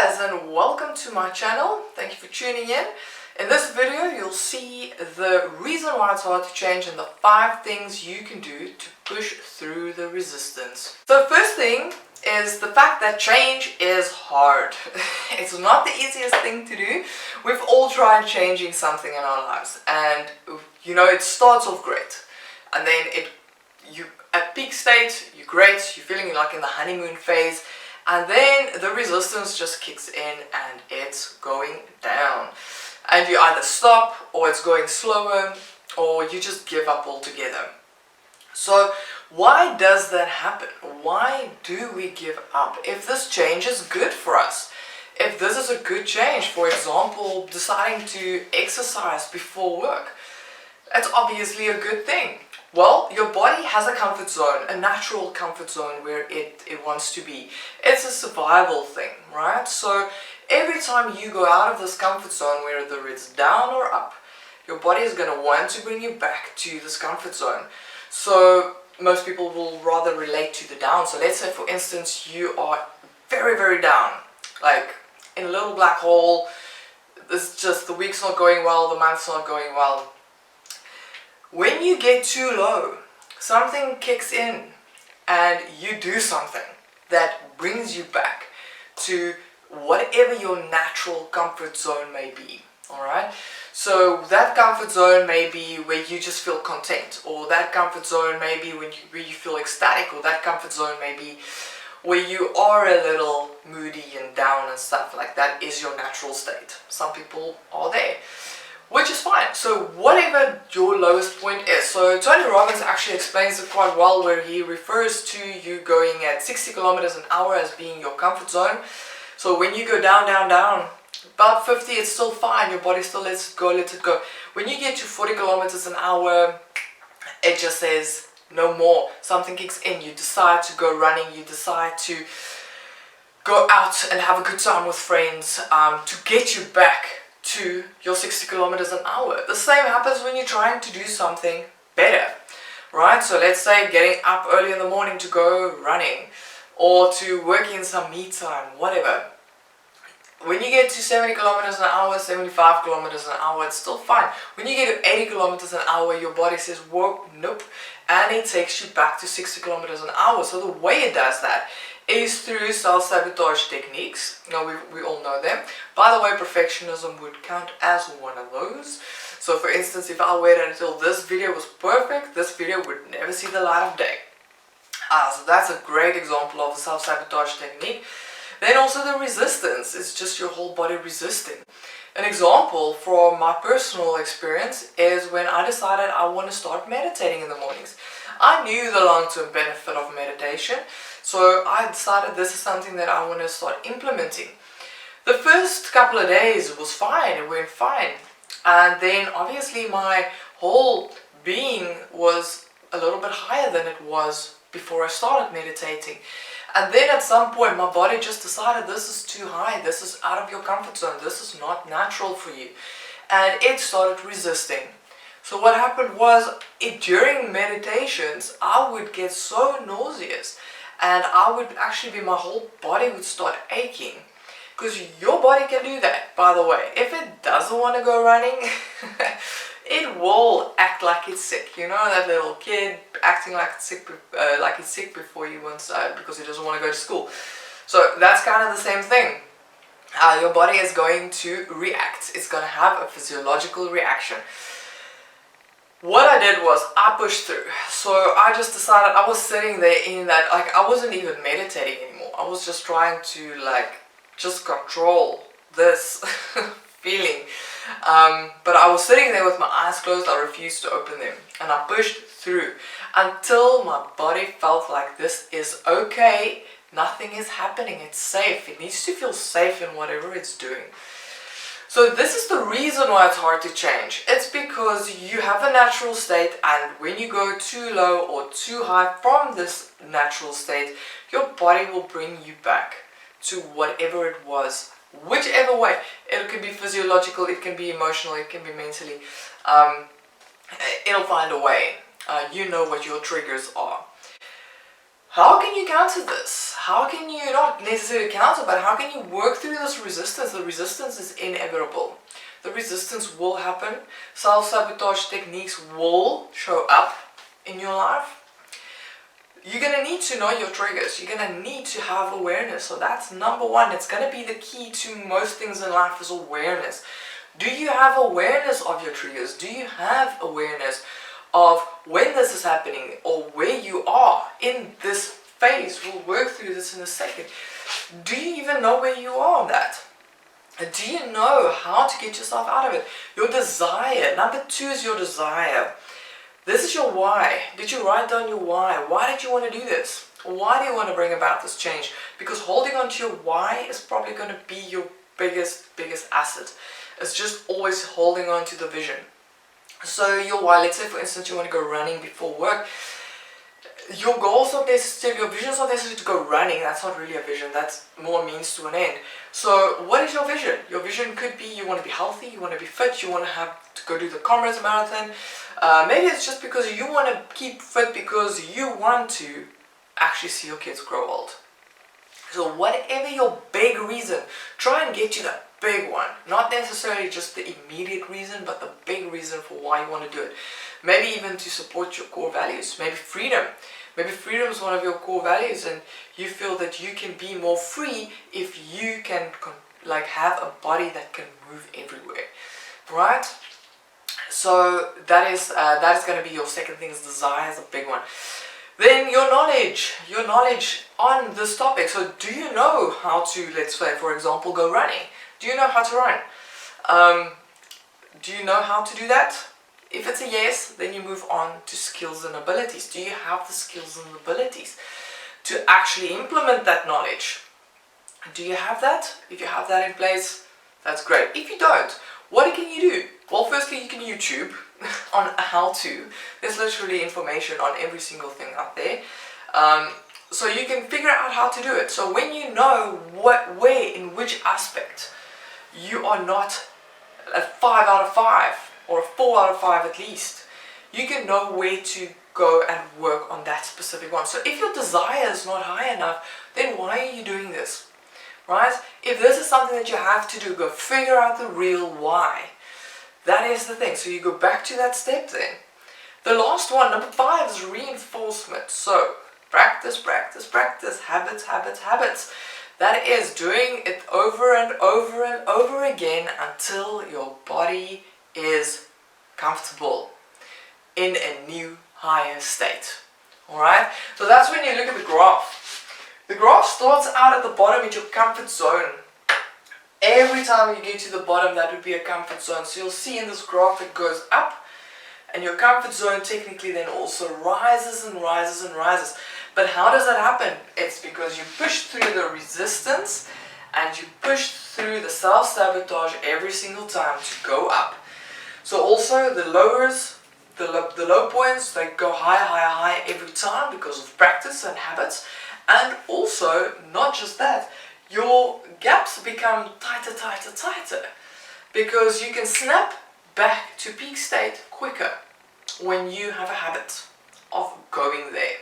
guys, and welcome to my channel. Thank you for tuning in. In this video you'll see the reason why it's hard to change and the 5 things you can do to push through the resistance. So first thing is the fact that change is hard. It's not the easiest thing to do. We've all tried changing something in our lives, and you know, it starts off great, and then you at peak state, you're great, you're feeling like in the honeymoon phase, and then the resistance just kicks in and it's going down. And you either stop, or it's going slower, or you just give up altogether. So why does that happen? Why do we give up? If this change is good for us, if this is a good change, for example, deciding to exercise before work, that's obviously a good thing. Well, your body has a comfort zone, a natural comfort zone where it wants to be. It's a survival thing, right? So every time you go out of this comfort zone, whether it's down or up, your body is going to want to bring you back to this comfort zone. So most people will rather relate to the down. So let's say, for instance, you are very, very down, like in a little black hole. It's just the week's not going well, the month's not going well. When you get too low, something kicks in and you do something that brings you back to whatever your natural comfort zone may be. Alright? So that comfort zone may be where you just feel content, or that comfort zone may be where you feel ecstatic, or that comfort zone may be where you are a little moody and down and stuff like that is your natural state. Some people are there, which is fine. So whatever your lowest point is. So Tony Robbins actually explains it quite well, where he refers to you going at 60 kilometers an hour as being your comfort zone. So when you go down, down, down, about 50, it's still fine. Your body still lets it go, let it go. When you get to 40 kilometers an hour, it just says no more. Something kicks in. You decide to go running. You decide to go out and have a good time with friends to get you back to your 60 kilometers an hour. The same happens when you're trying to do something better, right? So let's say getting up early in the morning to go running, or to work in some me time, whatever. When you get to 70 kilometers an hour, 75 kilometers an hour, it's still fine. When you get to 80 kilometers an hour, your body says, whoa, nope, and it takes you back to 60 kilometers an hour. So the way it does that is through self-sabotage techniques. You know, we all know them. By the way, perfectionism would count as one of those. So for instance, if I waited until this video was perfect, this video would never see the light of day. So that's a great example of a self-sabotage technique. Then also the resistance is just your whole body resisting. An example from my personal experience is when I decided I want to start meditating in the mornings. I knew the long-term benefit of meditation, so I decided this is something that I want to start implementing. The first couple of days was fine, it went fine. And then obviously my whole being was a little bit higher than it was before I started meditating. And then at some point my body just decided this is too high, this is out of your comfort zone, this is not natural for you. And it started resisting. So what happened was, during meditations, I would get so nauseous, and I would actually my whole body would start aching. Because your body can do that, by the way. If it doesn't want to go running, it will act like it's sick. You know, that little kid acting like it's sick before you once because he doesn't want to go to school. So that's kind of the same thing. Your body is going to react. It's going to have a physiological reaction. What I did was I pushed through. So I just decided, I was sitting there in that, like, I wasn't even meditating anymore. I was just trying to just control this feeling. But I was sitting there with my eyes closed. I refused to open them, and I pushed through until my body felt like this is okay, nothing is happening, it's safe. It needs to feel safe in whatever it's doing. So this is the reason why it's hard to change. It's because you have a natural state, and when you go too low or too high from this natural state, your body will bring you back to whatever it was. Whichever way. It can be physiological, it can be emotional, it can be mentally. It'll find a way. You know what your triggers are. How can you counter this? how can you not necessarily counter, but how can you work through this resistance? The resistance is inevitable. The resistance will happen. Self-sabotage techniques will show up in your life. You're going to need to know your triggers. You're going to need to have awareness. So that's number one. It's going to be the key to most things in life is awareness. Do you have awareness of your triggers? Do you have awareness of when this is happening or where you are in this phase? We'll work through this in a second. Do you even know where you are on that? Do you know how to get yourself out of it? Your desire. Number two is your desire. This is your why. Did you write down your why? Why did you want to do this? Why do you want to bring about this change? Because holding on to your why is probably going to be your biggest asset. It's just always holding on to the vision. So your why, let's say for instance you want to go running before work. Your goal's not necessarily, your vision's not necessarily to go running. That's not really a vision, that's more means to an end. So what is your vision? Your vision could be you want to be healthy, you want to be fit, you want to go do the Comrades Marathon. Maybe it's just because you want to keep fit because you want to actually see your kids grow old. So whatever your big reason, try and get to that big one. Not necessarily just the immediate reason, but the big reason for why you want to do it. Maybe even to support your core values. Maybe freedom. Maybe freedom is one of your core values and you feel that you can be more free if you can have a body that can move everywhere. Right? So that is going to be your second thing, is desire is a big one. Then your knowledge on this topic. So do you know how to, let's say for example, go running? Do you know how to run? Do you know how to do that? If it's a yes, then you move on to skills and abilities. Do you have the skills and abilities to actually implement that knowledge? Do you have that? If you have that in place, that's great. If you don't, what can you do? Well, firstly, you can YouTube on how to. There's literally information on every single thing out there. So you can figure out how to do it. So when you know where, in which aspect you are not a 5 out of 5 or a 4 out of 5 at least, you can know where to go and work on that specific one. So if your desire is not high enough, then why are you doing this? Right? If this is something that you have to do, go figure out the real why. That is the thing. So you go back to that step then. The last one, number 5, is reinforcement. So practice, practice, practice. Habits, habits, habits. That is doing it over and over and over again until your body is comfortable in a new higher state. Alright? So that's when you look at the graph. The graph starts out at the bottom at your comfort zone. Every time you get to the bottom, that would be a comfort zone. So you'll see in this graph it goes up, and your comfort zone technically then also rises and rises and rises. But how does that happen? It's because you push through the resistance and you push through the self-sabotage every single time to go up. So also the lowers, the low points, they go higher, higher, higher every time because of practice and habits. And also, not just that, your gaps become tighter, tighter, tighter, because you can snap back to peak state quicker when you have a habit of going there.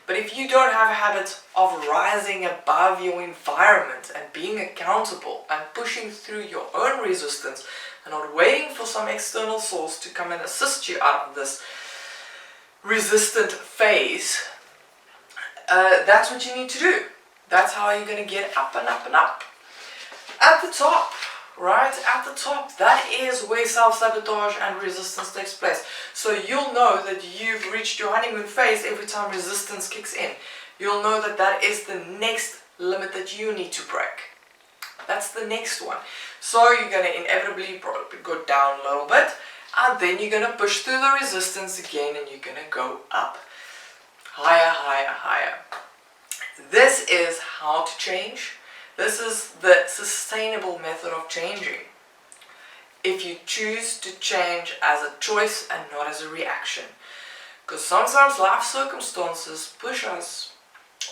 But if you don't have a habit of rising above your environment and being accountable and pushing through your own resistance and not waiting for some external source to come and assist you out of this resistant phase, that's what you need to do. That's how you're going to get up and up and up. At the top, right? At the top, that is where self-sabotage and resistance takes place. So you'll know that you've reached your honeymoon phase every time resistance kicks in. You'll know that that is the next limit that you need to break. That's the next one. So you're going to inevitably probably go down a little bit, and then you're going to push through the resistance again, and you're going to go up. Higher, higher, higher. This is how to change. This is the sustainable method of changing. If you choose to change as a choice and not as a reaction. Because sometimes life circumstances push us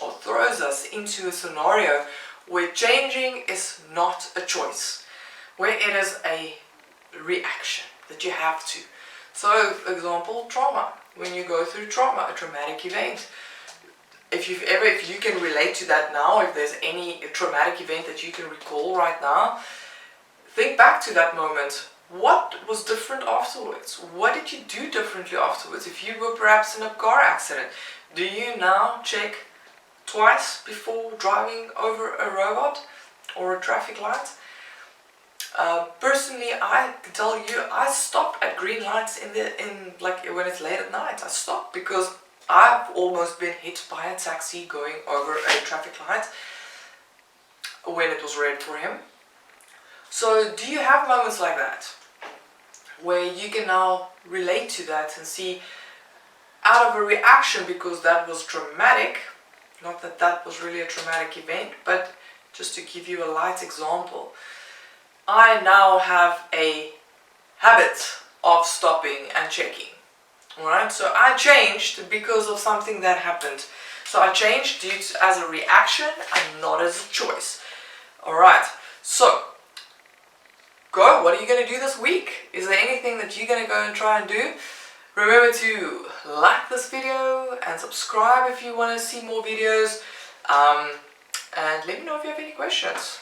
or throws us into a scenario where changing is not a choice, where it is a reaction that you have to. So, for example, trauma. When you go through trauma, a traumatic event, if you can relate to that now, if there's any traumatic event that you can recall right now, think back to that moment. What was different afterwards? What did you do differently afterwards? If you were perhaps in a car accident, do you now check twice before driving over a robot or a traffic light? Personally, I can tell you, I stop at green lights like when it's late at night. I stop because I've almost been hit by a taxi going over a traffic light when it was red for him. So do you have moments like that where you can now relate to that and see, out of a reaction because that was traumatic, not that that was really a traumatic event, but just to give you a light example, I now have a habit of stopping and checking. Alright, so I changed because of something that happened. So I changed as a reaction and not as a choice. Alright, so go. What are you going to do this week? Is there anything that you're going to go and try and do? Remember to like this video and subscribe if you want to see more videos. And let me know if you have any questions.